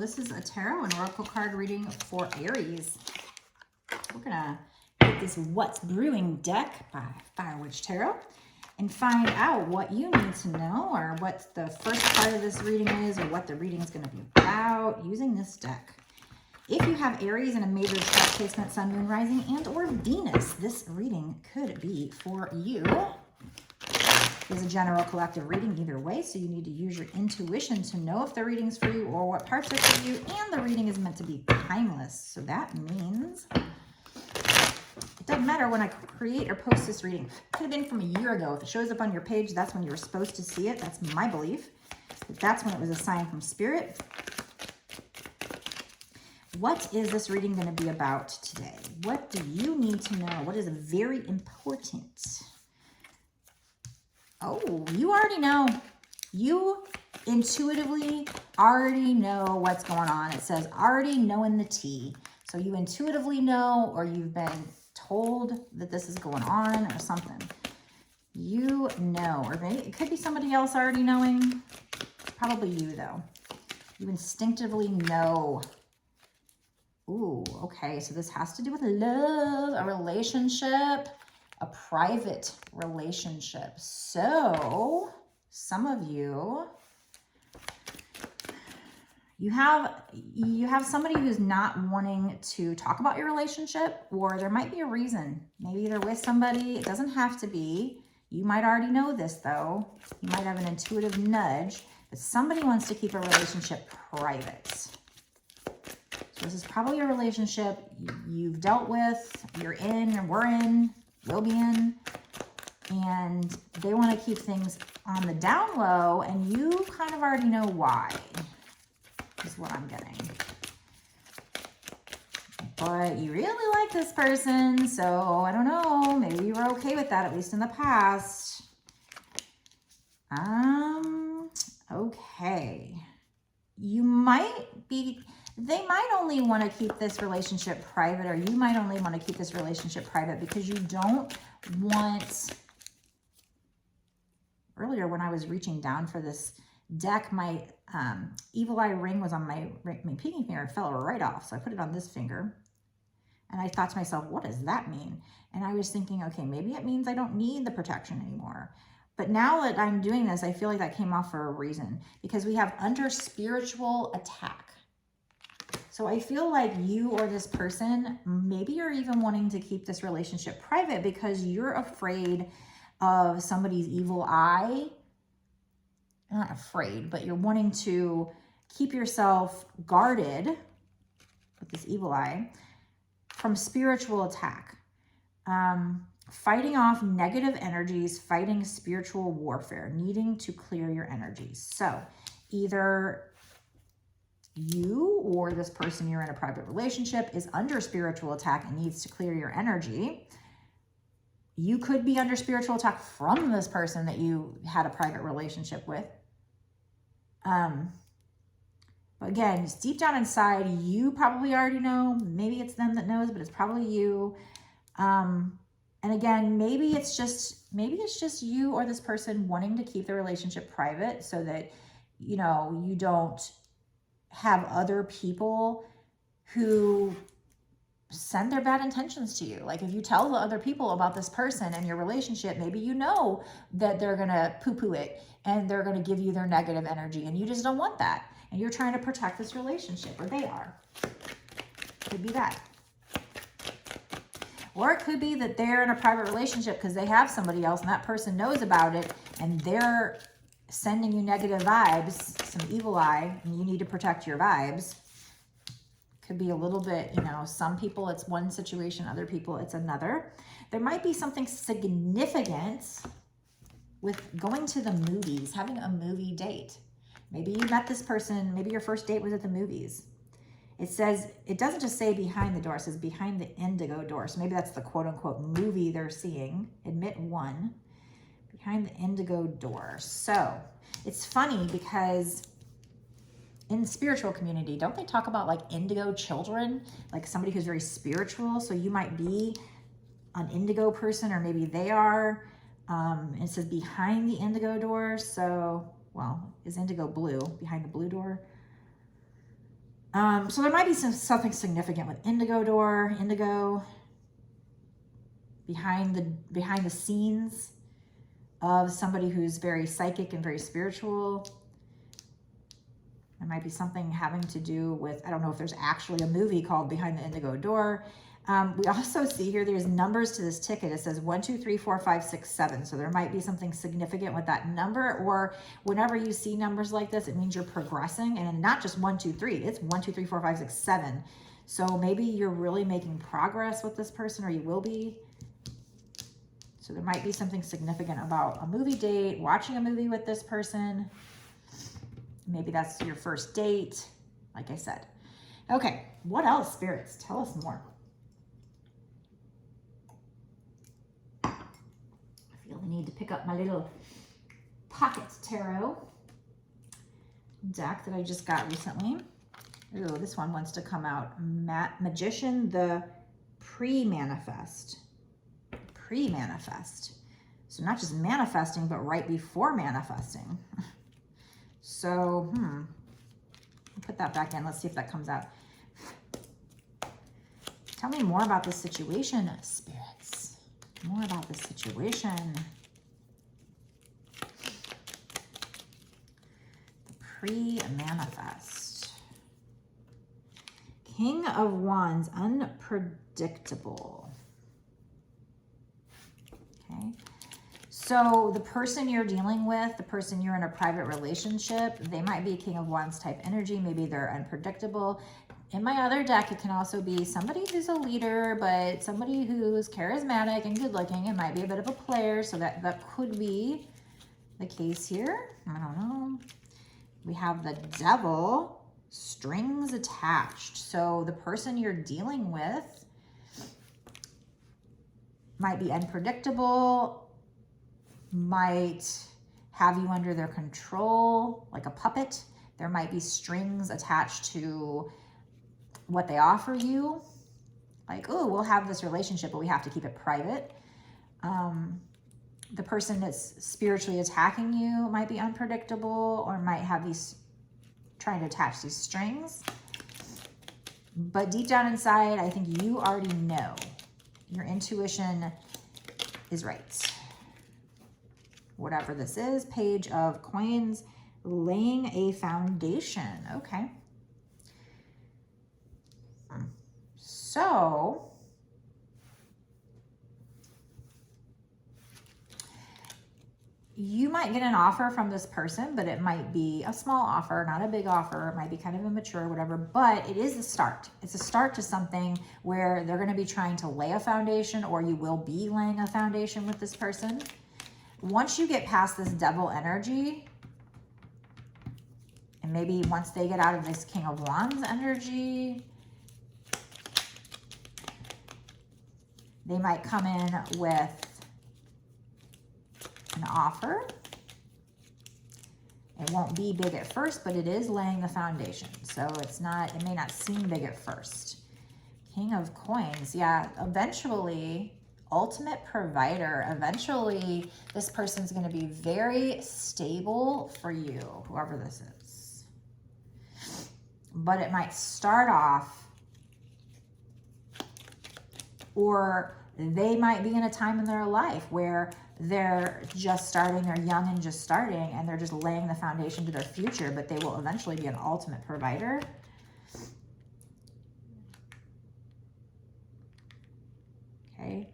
this is a tarot and oracle card reading for Aries. We're gonna get this What's Brewing deck by Fire Witch Tarot and find out what you need to know, or what the first part of this reading is, or what the reading is going to be about using this deck. If you have Aries in a major chart placement, Sun, Moon, Rising, and or Venus, this reading could be for you. It's a general collective reading either way, so you need to use your intuition to know if the reading's for you or what parts are for you, and the reading is meant to be timeless. So that means it doesn't matter when I create or post this reading. It could have been from a year ago. If it shows up on your page, that's when you were supposed to see it. That's my belief. But that's when it was a sign from Spirit. What is this reading going to be about today? What do you need to know? What is very important? Oh, you already know. You intuitively already know what's going on. It says already knowing the tea. So you intuitively know, or you've been told that this is going on or something. You know, or maybe it could be somebody else already knowing. Probably you though. You instinctively know. Ooh, okay, so this has to do with love, a relationship, a private relationship. So some of you, you have somebody who's not wanting to talk about your relationship, or there might be a reason. Maybe they're with somebody. It doesn't have to be. You might already know this though. You might have an intuitive nudge, but somebody wants to keep a relationship private. So this is probably a relationship you've dealt with, you're in, or we're in, will be in, and they want to keep things on the down low, and you kind of already know why, is what I'm getting. But you really like this person, so I don't know, maybe you were okay with that, at least in the past. Okay. You might be... They might only want to keep this relationship private, or you might only want to keep this relationship private because you don't want... Earlier when I was reaching down for this deck, my evil eye ring was on my pinky finger. It fell right off, so I put it on this finger. And I thought to myself, what does that mean? And I was thinking, okay, maybe it means I don't need the protection anymore. But now that I'm doing this, I feel like that came off for a reason, because we have under spiritual attack. So I feel like you or this person, maybe you're even wanting to keep this relationship private because you're afraid of somebody's evil eye. Not afraid, but you're wanting to keep yourself guarded with this evil eye from spiritual attack. Fighting off negative energies, fighting spiritual warfare, needing to clear your energies. So either you or this person you're in a private relationship is under spiritual attack and needs to clear your energy. You could be under spiritual attack from this person that you had a private relationship with. But again, just deep down inside, you probably already know. Maybe it's them that knows, but it's probably you. And again, maybe it's just you or this person wanting to keep the relationship private so that, you know, you don't have other people who send their bad intentions to you. Like if you tell the other people about this person and your relationship, maybe you know that they're going to poo-poo it and they're going to give you their negative energy, and you just don't want that. And you're trying to protect this relationship, or they are. Could be that. Or it could be that they're in a private relationship because they have somebody else and that person knows about it, and they're sending you negative vibes, some evil eye, and you need to protect your vibes. Could be a little bit, you know, some people it's one situation, other people it's another. There might be something significant with going to the movies, having a movie date. Maybe you met this person, maybe your first date was at the movies. It says, it doesn't just say behind the door, it says behind the indigo door. So maybe that's the quote unquote movie they're seeing. Admit one. Behind the indigo door. So it's funny because in the spiritual community, don't they talk about like indigo children, like somebody who's very spiritual? So you might be an indigo person, or maybe they are. It says behind the indigo door. So, well, is indigo blue? Behind the blue door? So there might be something significant with indigo door, indigo, behind the scenes of somebody who's very psychic and very spiritual. There might be something having to do with, I don't know if there's actually a movie called Behind the Indigo Door. We also see here there's numbers to this ticket. It says 1, 2, 3, 4, 5, 6, 7. So there might be something significant with that number, or whenever you see numbers like this, it means you're progressing, and not just 1, 2, 3. It's 1, 2, 3, 4, 5, 6, 7. So maybe you're really making progress with this person, or you will be. So there might be something significant about a movie date, watching a movie with this person. Maybe that's your first date, like I said. Okay, what else, spirits? Tell us more. I feel the need to pick up my little pocket tarot deck that I just got recently. Ooh, this one wants to come out. Magician, the pre-manifest. Pre-manifest. So not just manifesting, but right before manifesting. So, put that back in. Let's see if that comes out. Tell me more about this situation, spirits. More about this situation. The pre-manifest. King of Wands, unpredictable. Okay. So the person you're dealing with, the person you're in a private relationship, they might be a King of Wands type energy. Maybe they're unpredictable. In my other deck, it can also be somebody who's a leader, but somebody who's charismatic and good looking. It might be a bit of a player, so that could be the case here. I don't know. We have the Devil, strings attached. So the person you're dealing with might be unpredictable, might have you under their control, like a puppet. There might be strings attached to what they offer you. Like, oh, we'll have this relationship, but we have to keep it private. The person that's spiritually attacking you might be unpredictable, or might have these, trying to attach these strings. But deep down inside, I think you already know. Your intuition is right. Whatever this is, Page of Coins, laying a foundation. Okay. So, you might get an offer from this person, but it might be a small offer, not a big offer. It might be kind of immature, whatever, but it is a start. It's a start to something where they're going to be trying to lay a foundation, or you will be laying a foundation with this person. Once you get past this Devil energy, and maybe once they get out of this King of Wands energy, they might come in with an offer. It won't be big at first, but it is laying the foundation. So it's not, it may not seem big at first. King of Coins, yeah, eventually, ultimate provider. Eventually, this person's going to be very stable for you, whoever this is. But it might start off, or they might be in a time in their life where they're just starting, they're young and just starting, and they're just laying the foundation to their future, but they will eventually be an ultimate provider. Okay.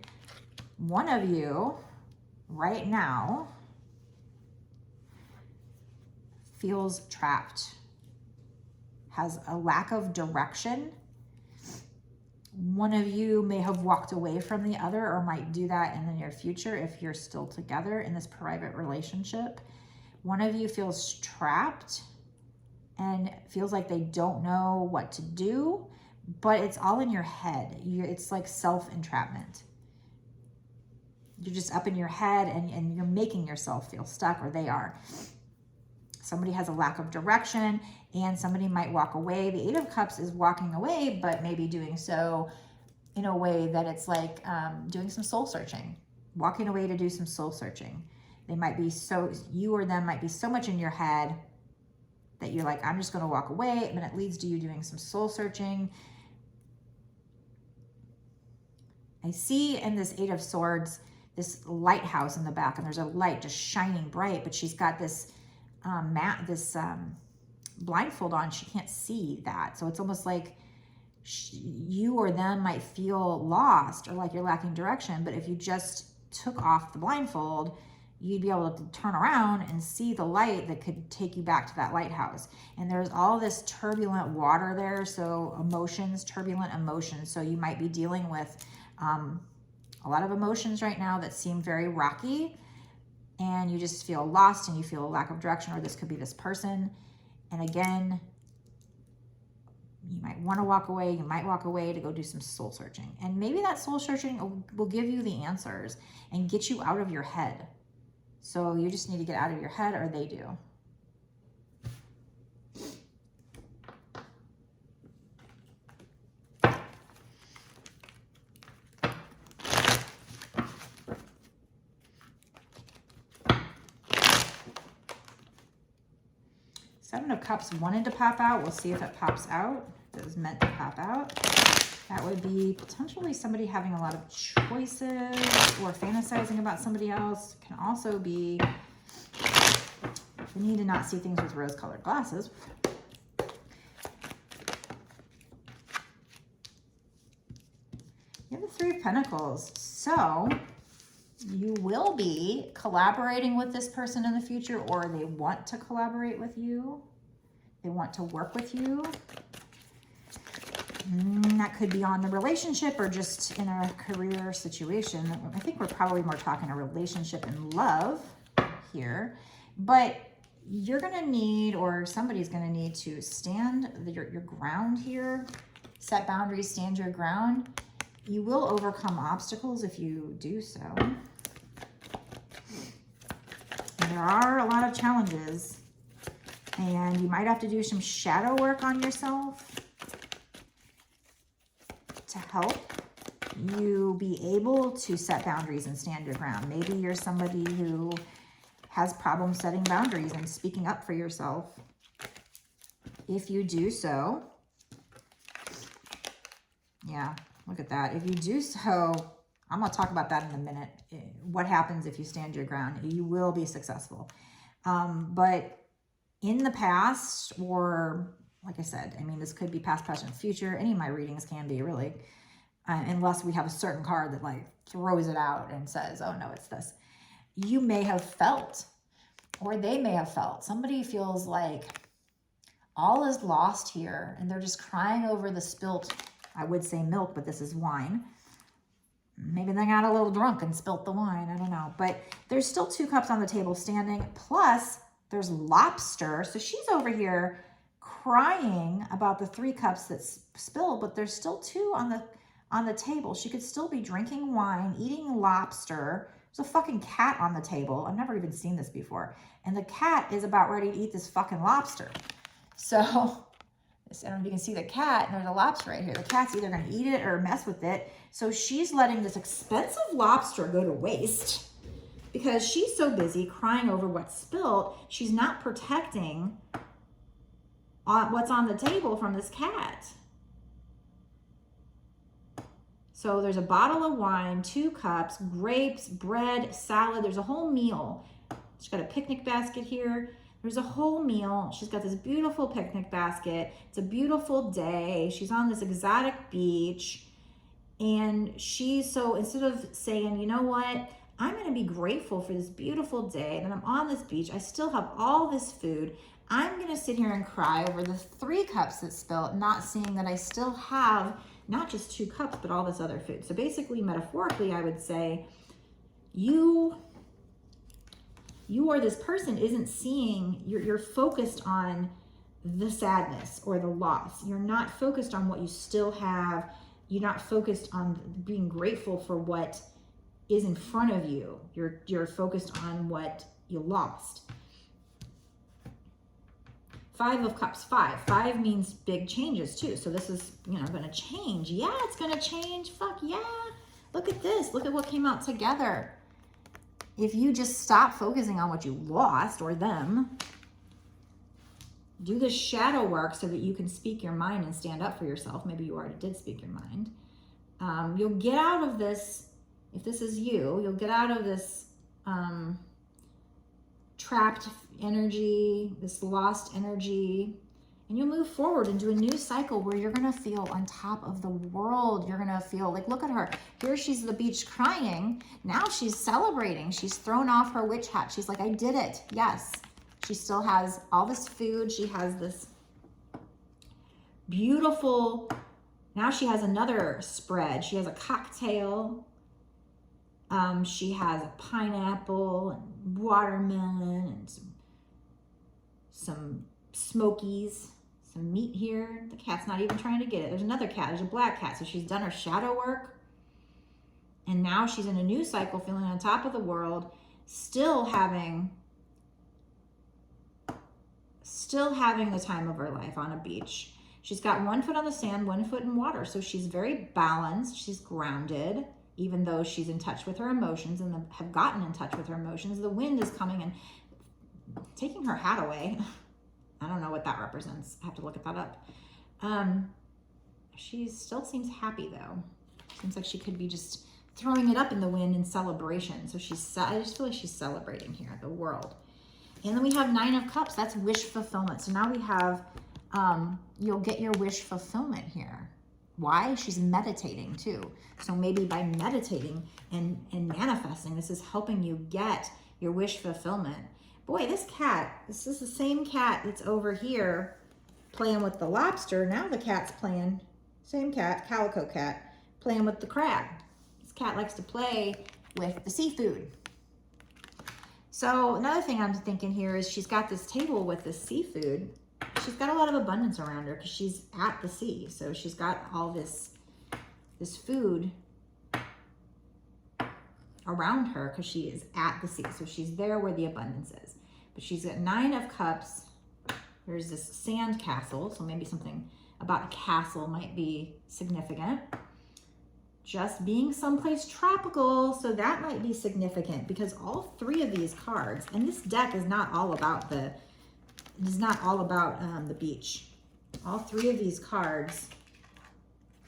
One of you right now feels trapped, has a lack of direction. One of you may have walked away from the other, or might do that in the near future if you're still together in this private relationship. One of you feels trapped and feels like they don't know what to do, but it's all in your head. It's like self-entrapment. You're just up in your head, and you're making yourself feel stuck, or they are. Somebody has a lack of direction, and somebody might walk away. The Eight of Cups is walking away, but maybe doing so in a way that it's like doing some soul searching, walking away to do some soul searching. They might be you or them might be so much in your head that you're like, I'm just going to walk away, and it leads to you doing some soul searching. I see in this Eight of Swords, this lighthouse in the back, and there's a light just shining bright, but she's got this blindfold on. She can't see that. So it's almost like you or them might feel lost or like you're lacking direction. But if you just took off the blindfold, you'd be able to turn around and see the light that could take you back to that lighthouse. And there's all this turbulent water there. So emotions, turbulent emotions. So you might be dealing with a lot of emotions right now that seem very rocky, and you just feel lost and you feel a lack of direction, or this could be this person. And again, you might want to walk away. You might walk away to go do some soul searching. And maybe that soul searching will give you the answers and get you out of your head. So you just need to get out of your head, or they do. Seven of Cups wanted to pop out. We'll see if it pops out. If it was meant to pop out. That would be potentially somebody having a lot of choices or fantasizing about somebody else. Can also be the need to not see things with rose-colored glasses. You have the Three of Pentacles. So you will be collaborating with this person in the future, or they want to collaborate with you. They want to work with you. That could be on the relationship or just in a career situation. I think we're probably more talking a relationship and love here. But you're going to need, or somebody's going to need to stand your ground here. Set boundaries, stand your ground. You will overcome obstacles if you do so. There are a lot of challenges, and you might have to do some shadow work on yourself to help you be able to set boundaries and stand your ground. Maybe you're somebody who has problems setting boundaries and speaking up for yourself. If you do so, yeah, look at that. If you do so, I'm going to talk about that in a minute. What happens if you stand your ground? You will be successful. But in the past, or like I said, I mean, this could be past, present, future. Any of my readings can be, really, unless we have a certain card that like throws it out and says, oh no, it's this. You may have felt, or they may have felt, somebody feels like all is lost here, and they're just crying over the spilt, I would say milk, but this is wine. Maybe they got a little drunk and spilt the wine. I don't know. But there's still 2 cups on the table standing. Plus, there's lobster. So she's over here crying about the 3 cups that spilled, but there's still 2 on the table. She could still be drinking wine, eating lobster. There's a fucking cat on the table. I've never even seen this before. And the cat is about ready to eat this fucking lobster. So I don't know if you can see the cat, and there's a lobster right here. The cat's either going to eat it or mess with it. So she's letting this expensive lobster go to waste because she's so busy crying over what's spilled. She's not protecting what's on the table from this cat. So there's a bottle of wine, 2 cups, grapes, bread, salad. There's a whole meal. She's got a picnic basket here. There's a whole meal. She's got this beautiful picnic basket. It's a beautiful day. She's on this exotic beach. And so instead of saying, you know what, I'm going to be grateful for this beautiful day and I'm on this beach, I still have all this food, I'm going to sit here and cry over the 3 cups that spilled, not seeing that I still have not just 2 cups, but all this other food. So basically, metaphorically, I would say you or this person isn't seeing, you're focused on the sadness or the loss. You're not focused on what you still have. You're not focused on being grateful for what is in front of you. You're focused on what you lost. 5 of Cups, 5. 5 means big changes too. So this is, going to change. Yeah, it's going to change. Fuck yeah. Look at this. Look at what came out together. If you just stop focusing on what you lost or them, do this shadow work so that you can speak your mind and stand up for yourself. Maybe you already did speak your mind. You'll get out of this, if this is you, you'll get out of this trapped energy, this lost energy, and you'll move forward into a new cycle where you're going to feel on top of the world. You're going to feel like, look at her. Here she's at the beach crying. Now she's celebrating. She's thrown off her witch hat. She's like, I did it. Yes. She still has all this food. She has this beautiful, now she has another spread. She has a cocktail. She has a pineapple and watermelon and some smokies, some meat here. The cat's not even trying to get it. There's another cat. There's a black cat. So she's done her shadow work. And now she's in a new cycle, feeling on top of the world, still having the time of her life on a beach. She's got 1 foot on the sand, 1 foot in water. So she's very balanced. She's grounded, even though she's in touch with her emotions and have gotten in touch with her emotions. The wind is coming and taking her hat away. I don't know what that represents. I have to look at that up. She still seems happy though. Seems like she could be just throwing it up in the wind in celebration. So I just feel like she's celebrating here, the world. And then we have 9 of Cups. That's wish fulfillment. So now we have, you'll get your wish fulfillment here. Why? She's meditating too. So maybe by meditating and manifesting, this is helping you get your wish fulfillment. Boy, this is the same cat that's over here playing with the lobster. Now the cat's playing, same cat, calico cat, playing with the crab. This cat likes to play with the seafood. So another thing I'm thinking here is she's got this table with this seafood. She's got a lot of abundance around her because she's at the sea. So she's got all this food around her because she is at the sea. So she's there where the abundance is. But she's got 9 of Cups. There's this sand castle. So maybe something about a castle might be significant. Just being someplace tropical. So that might be significant because all 3 of these cards, and this deck is not all about the beach. All 3 of these cards,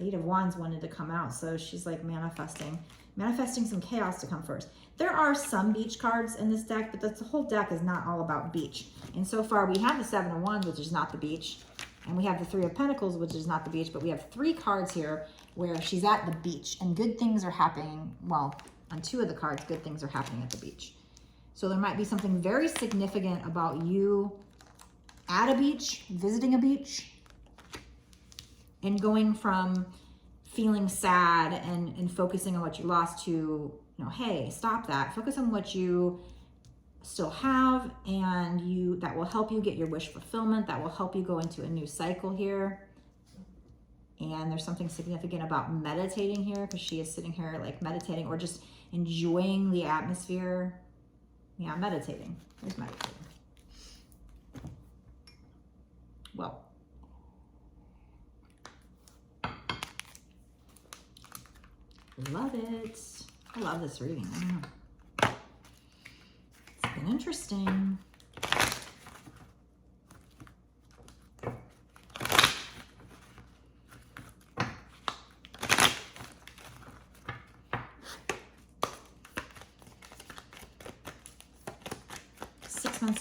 8 of Wands wanted to come out. So she's like manifesting some chaos to come first. There are some beach cards in this deck, but the whole deck is not all about beach. And so far we have the 7 of Wands, which is not the beach. And we have the 3 of Pentacles, which is not the beach, but we have 3 cards here where she's at the beach and good things are happening. Well, on 2 of the cards, good things are happening at the beach. So there might be something very significant about you at a beach, visiting a beach, and going from feeling sad and focusing on what you lost to, hey, stop that. Focus on what you still have, and that will help you get your wish fulfillment. That will help you go into a new cycle here. And there's something significant about meditating here because she is sitting here like meditating or just enjoying the atmosphere. Yeah, meditating. There's meditating. Well, love it. I love this reading. I don't know. It's been interesting.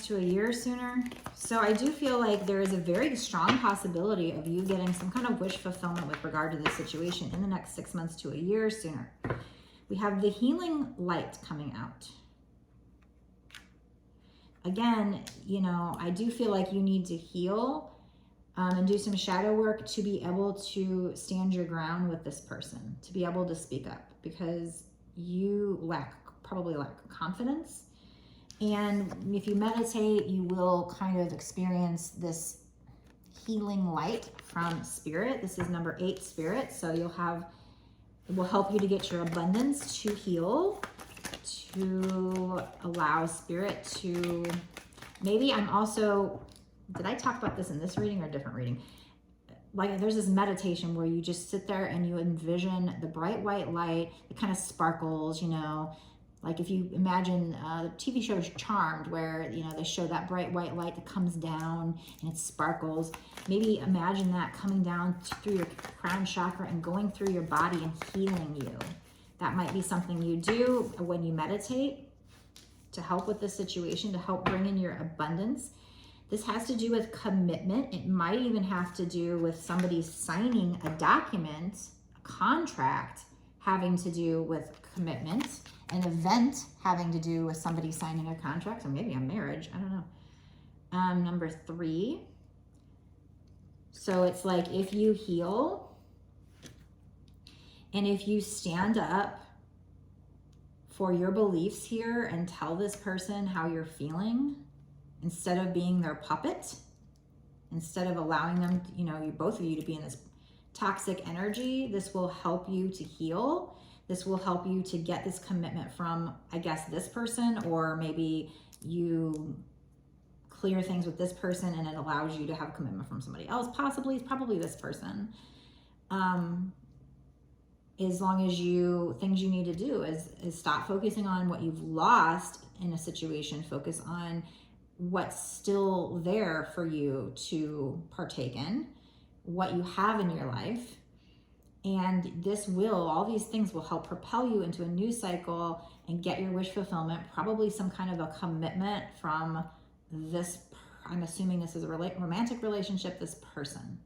To a year sooner. So I do feel like there is a very strong possibility of you getting some kind of wish fulfillment with regard to this situation in the next 6 months to a year sooner. We have the healing light coming out. Again, I do feel like you need to heal and do some shadow work to be able to stand your ground with this person, to be able to speak up because you probably lack confidence. And if you meditate, you will kind of experience this healing light from spirit. This is number 8, spirit. So it will help you to get your abundance to heal, to allow spirit to, maybe did I talk about this in this reading or a different reading? Like there's this meditation where you just sit there and you envision the bright white light. It kind of sparkles, Like if you imagine the TV show Charmed, where, you know, they show that bright white light that comes down and it sparkles. Maybe imagine that coming down through your crown chakra and going through your body and healing you. That might be something you do when you meditate to help with this situation, to help bring in your abundance. This has to do with commitment. It might even have to do with somebody signing a document, a contract having to do with commitment, an event having to do with somebody signing a contract, or maybe a marriage, I don't know. Number 3. So it's like if you heal and if you stand up for your beliefs here and tell this person how you're feeling, instead of being their puppet, instead of allowing them, you know, both of you to be in this toxic energy, this will help you to heal. This will help you to get this commitment from, I guess, this person, or maybe you clear things with this person and it allows you to have a commitment from somebody else. Possibly, it's probably this person. As long as things you need to do is stop focusing on what you've lost in a situation, focus on what's still there for you to partake in, what you have in your life. And all these things will help propel you into a new cycle and get your wish fulfillment, probably some kind of a commitment from this, I'm assuming this is a romantic relationship, this person,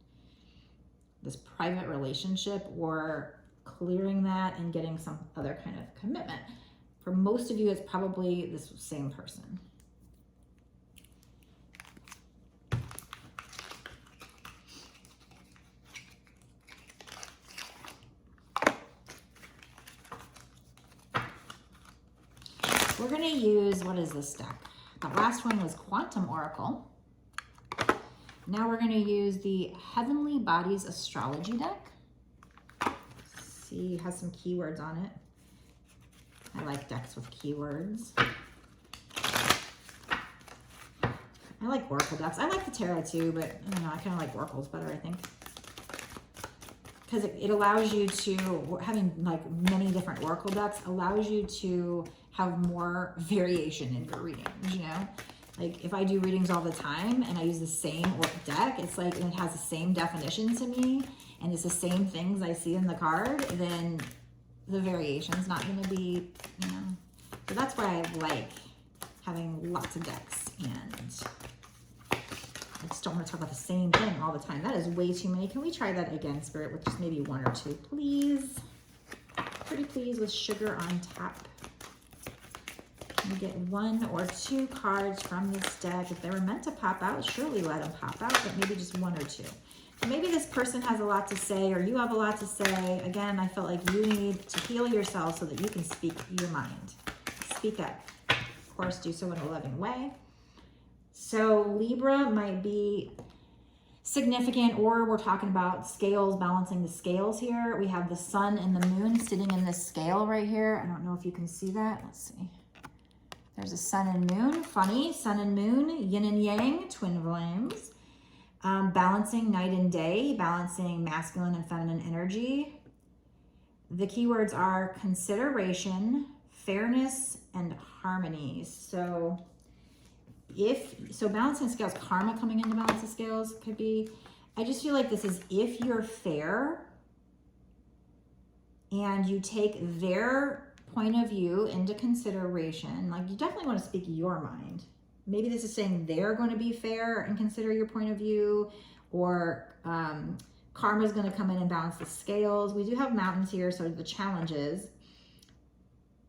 this private relationship, or clearing that and getting some other kind of commitment. For most of you, it's probably this same person. We're going to use, what is this deck? The last one was Quantum Oracle. Now we're going to use the Heavenly Bodies Astrology deck. See, it has some keywords on it. I like decks with keywords. I like Oracle decks. I like the Tarot too, but I don't know, I kind of like Oracles better, I think. Because it allows you to, having like many different Oracle decks allows you to have more variation in your readings, you know? Like if I do readings all the time and I use the same deck, it's like, and it has the same definition to me, and it's the same things I see in the card, then the variation's not gonna be, you know? So that's why I like having lots of decks, and I just don't want to talk about the same thing all the time. That is way too many. Can we try that again, Spirit, with just maybe 1 or 2, please? Pretty please, with sugar on top. We get 1 or 2 cards from this deck. If they were meant to pop out, surely let them pop out, but maybe just 1 or 2. So maybe this person has a lot to say, or you have a lot to say. Again, I felt like you need to heal yourself so that you can speak your mind. Speak up. Of course, do so in a loving way. So Libra might be significant, or we're talking about scales, balancing the scales here. We have the sun and the moon sitting in this scale right here. I don't know if you can see that. Let's see. There's a sun and moon. Funny, sun and moon, yin and yang, twin flames. Balancing night and day, balancing masculine and feminine energy. The keywords are consideration, fairness, and harmony. So balancing scales, karma coming into balance the scales could be, I just feel like this is if you're fair and you take their point of view into consideration, like you definitely want to speak your mind. Maybe this is saying they're going to be fair and consider your point of view, or karma is going to come in and balance the scales. We do have mountains here, so the challenges,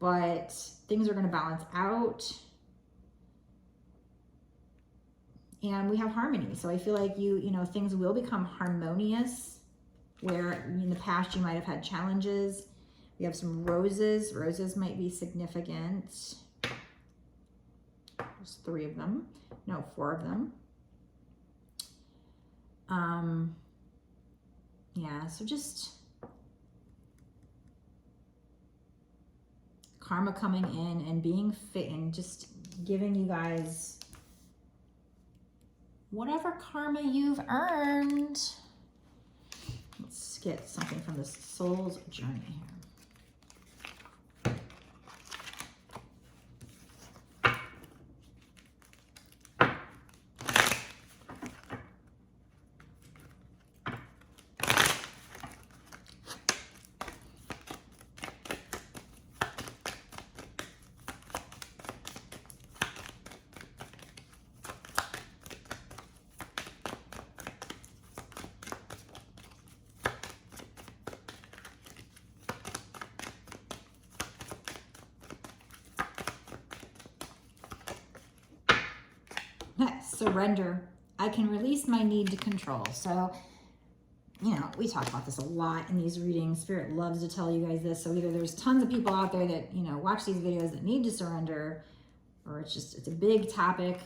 but things are going to balance out. And we have harmony. So I feel like you know, things will become harmonious, where in the past you might have had challenges. We have some roses. Roses might be significant. There's 3 of them. No, 4 of them. Yeah, so just karma coming in and being fit and just giving you guys whatever karma you've earned. Let's get something from the soul's journey here. surrender. I can release my need to control. So, you know, we talk about this a lot in these readings. Spirit loves to tell you guys this. So either there's tons of people out there that, you know, watch these videos that need to surrender, or it's a big topic.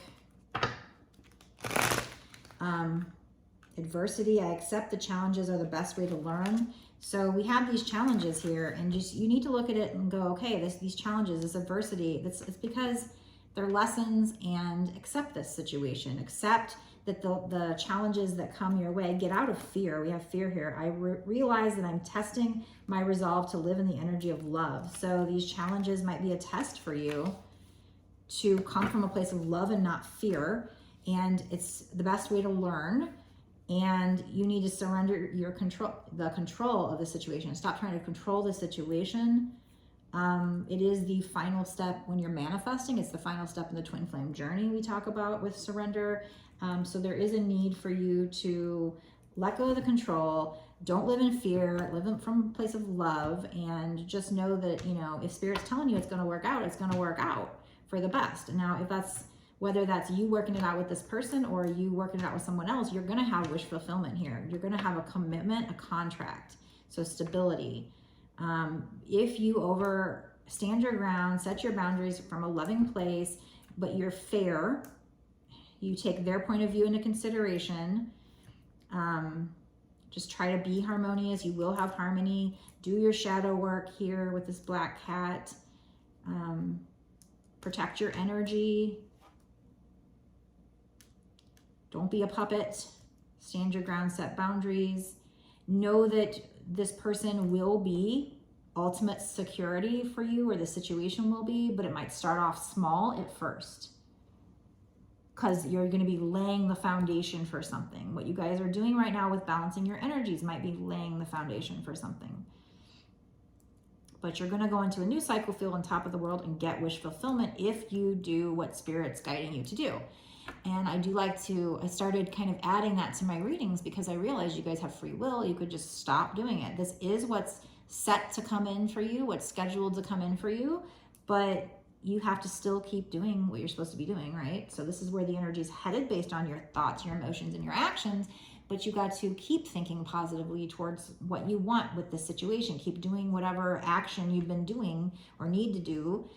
Adversity, I accept the challenges are the best way to learn. So we have these challenges here, and just you need to look at it and go, okay, these challenges, this adversity, it's because they're lessons, and accept this situation. Accept that the challenges that come your way, get out of fear. We have fear here. I realize that I'm testing my resolve to live in the energy of love. So these challenges might be a test for you to come from a place of love and not fear. And it's the best way to learn. And you need to surrender the control of the situation. Stop trying to control the situation. It is the final step when you're manifesting. It's the final step in the twin flame journey we talk about with surrender. So there is a need for you to let go of the control. Don't live in fear. Live from a place of love, and just know that, you know, if Spirit's telling you it's going to work out, it's going to work out for the best. Now, if that's whether that's you working it out with this person or you working it out with someone else, you're going to have wish fulfillment here. You're going to have a commitment, a contract. So stability. If you stand your ground, set your boundaries from a loving place, but you're fair, you take their point of view into consideration, just try to be harmonious. You will have harmony. Do your shadow work here with this black cat. Protect your energy. Don't be a puppet. Stand your ground, set boundaries. Know that this person will be ultimate security for you, or the situation will be, but it might start off small at first, because you're going to be laying the foundation for something. What you guys are doing right now with balancing your energies might be laying the foundation for something. But you're going to go into a new cycle, feel on top of the world, and get wish fulfillment if you do what Spirit's guiding you to do. And I started kind of adding that to my readings, because I realized you guys have free will. You could just stop doing it. This is what's set to come in for you, what's scheduled to come in for you, but you have to still keep doing what you're supposed to be doing, right? So this is where the energy is headed based on your thoughts, your emotions, and your actions. But you got to keep thinking positively towards what you want with this situation. Keep doing whatever action you've been doing or need to do,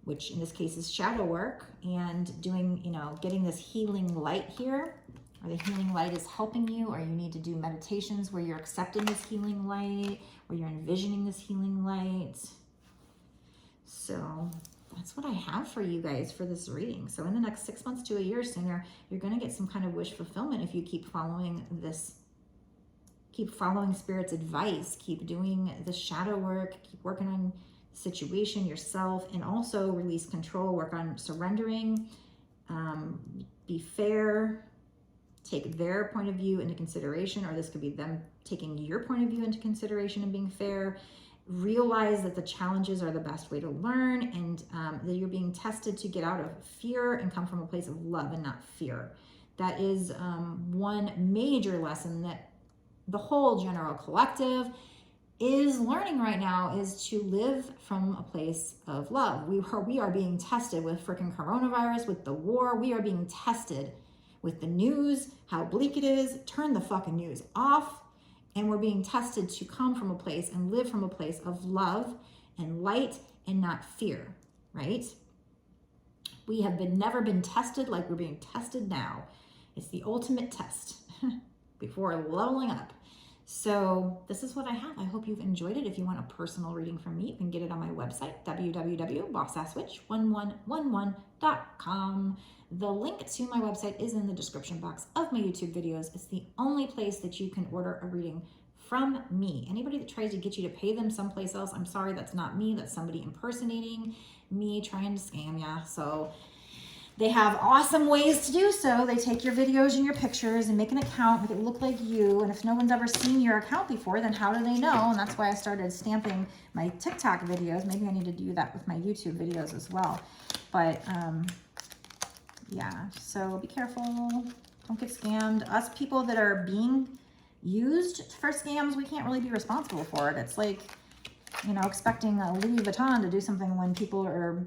which in this case is shadow work, and doing, you know, getting this healing light here, or the healing light is helping you, or you need to do meditations where you're accepting this healing light, where you're envisioning this healing light. So that's what I have for you guys for this reading. So in the next 6 months to a year sooner, you're going to get some kind of wish fulfillment if you keep following this, keep following Spirit's advice, keep doing the shadow work, keep working on the situation yourself, and also release control, work on surrendering, be fair, take their point of view into consideration, or this could be them taking your point of view into consideration and being fair. Realize that the challenges are the best way to learn, and that you're being tested to get out of fear and come from a place of love and not fear. That is one major lesson that the whole general collective is learning right now, is to live from a place of love. We are being tested with freaking coronavirus, with the war. We are being tested with the news, how bleak it is. Turn the fucking news off. And we're being tested to come from a place and live from a place of love and light and not fear, right? We have never been tested like we're being tested now. It's the ultimate test before leveling up. So this is what I have. I hope you've enjoyed it. If you want a personal reading from me, you can get it on my website, www.bossasswitch11.com. The link to my website is in the description box of my YouTube videos. It's the only place that you can order a reading from me. Anybody that tries to get you to pay them someplace else, I'm sorry, that's not me. That's somebody impersonating me, trying to scam ya. So they have awesome ways to do so. They take your videos and your pictures and make an account, make it look like you. And if no one's ever seen your account before, then how do they know? And that's why I started stamping my TikTok videos. Maybe I need to do that with my YouTube videos as well. But yeah, so be careful. Don't get scammed. Us people that are being used for scams, we can't really be responsible for it. It's like, you know, expecting a Louis Vuitton to do something when people are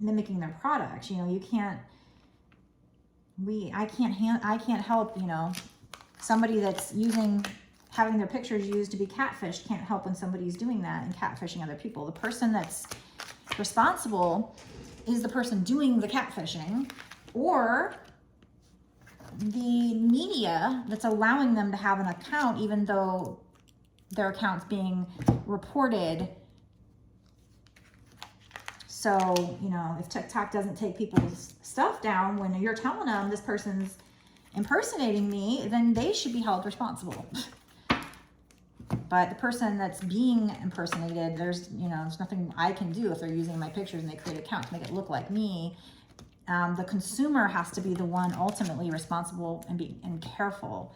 mimicking their products. You know, you can't, I can't help, you know, somebody that's having their pictures used to be catfished can't help when somebody's doing that and catfishing other people. The person that's responsible is the person doing the catfishing, or the media that's allowing them to have an account even though their account's being reported. So, you know, if TikTok doesn't take people's stuff down when you're telling them this person's impersonating me, then they should be held responsible. But the person that's being impersonated, there's nothing I can do if they're using my pictures and they create an account to make it look like me. The consumer has to be the one ultimately responsible and careful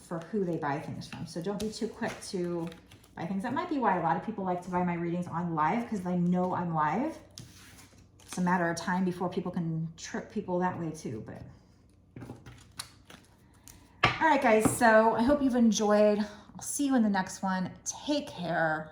for who they buy things from. So don't be too quick to buy things. That might be why a lot of people like to buy my readings on live, because they know I'm live. It's a matter of time before people can trick people that way too. But all right, guys, so I hope you've enjoyed. I'll see you in the next one. Take care.